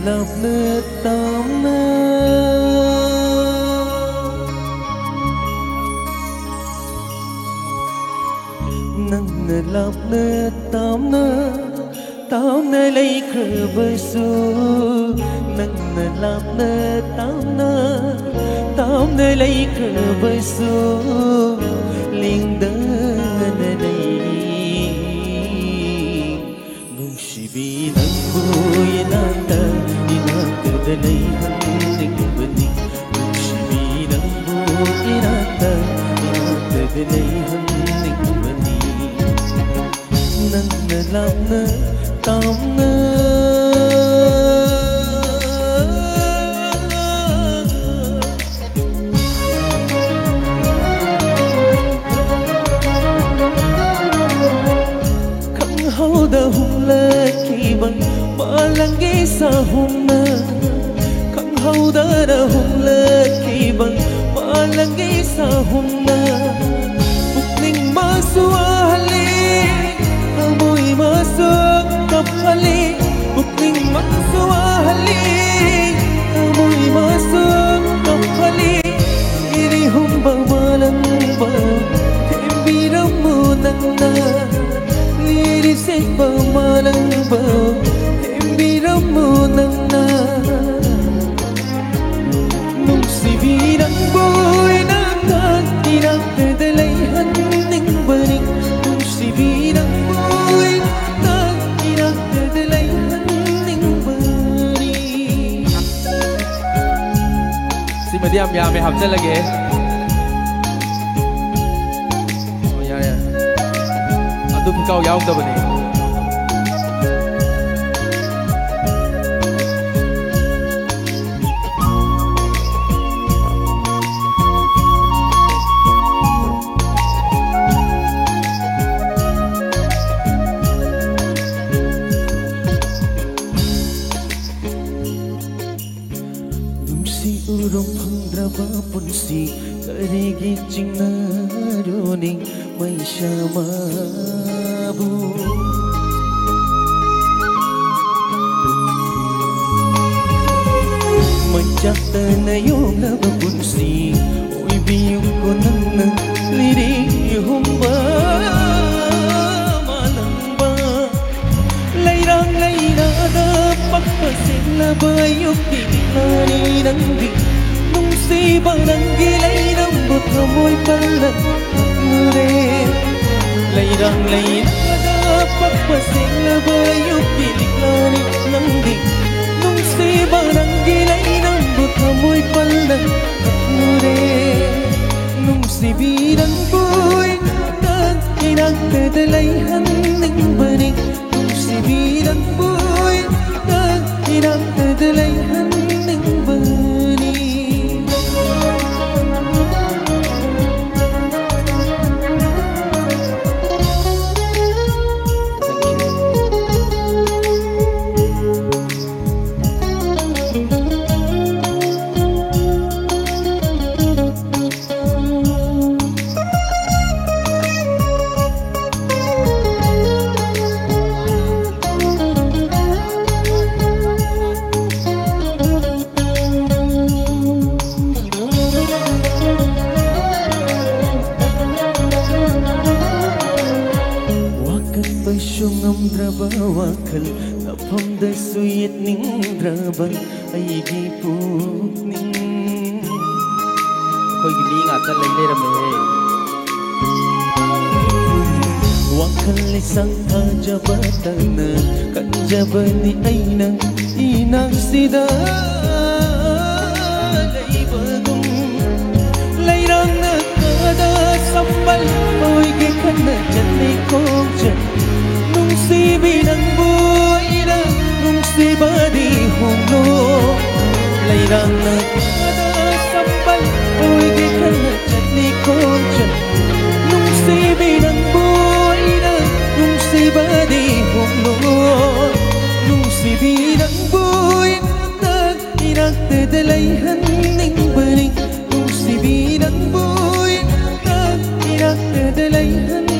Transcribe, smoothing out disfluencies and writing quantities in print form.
love nơ tam nơ nơ love nơ tam nơ lấy khờ bơi su nơ love nơ tam nơ lấy khờ bơi su linh đơ nơ đây nung si bi nang vui nanta inanta dalay handing bani nung si bi nang vui nanta inanta dalay handing bani nang nalam na tam na hau da hum la ki bang malangi sa hum na khang hau da hum la ki bang malangi sa hum na bukling ma suali amoy ma su kap hali bukling ma suali amoy ma su kap hali iri hum ba malang ba tembi ramu nanna say ba malang ba tembi ramu nangna nung si virang boy na tan irak dalay handing bani nung si virang boy na irak dalay handing bani si Madiam ya may hamza lagi oh ya ya atu kau yaw da bani urong handraba punsi karigi chingna roni mai shamabu manjata na yung laba punsi oi biyong ko nang liri humba malamba layrang layra da pagpasin na bayok tinari nang di nung si barang gilay ng buto mo'y palang mure layrang layra da pagpasin na bayok tinari nang di nung si barang gilay ng buto mo'y palang mure nung si birang boy tan inang kadalay handing bani nung si birang boy tan inang kadalay handing bani Pasyong draba wakal napam da suyet ning draba ay gipuk ning koi gini ngata lai lai ram he wakal isang kajabatana kanjabani ay nang inang sida lay bagum layrang nakada sambal oy gikan na jani kong jan si binang buhay na nung si badi humlo layrang nakada sambal oy gikan na jani kong jan nung si binang buhay na nung si badi humlo nung si binang buhay na inagdadalay handing bani nung si binang buhay na inagdadalay handing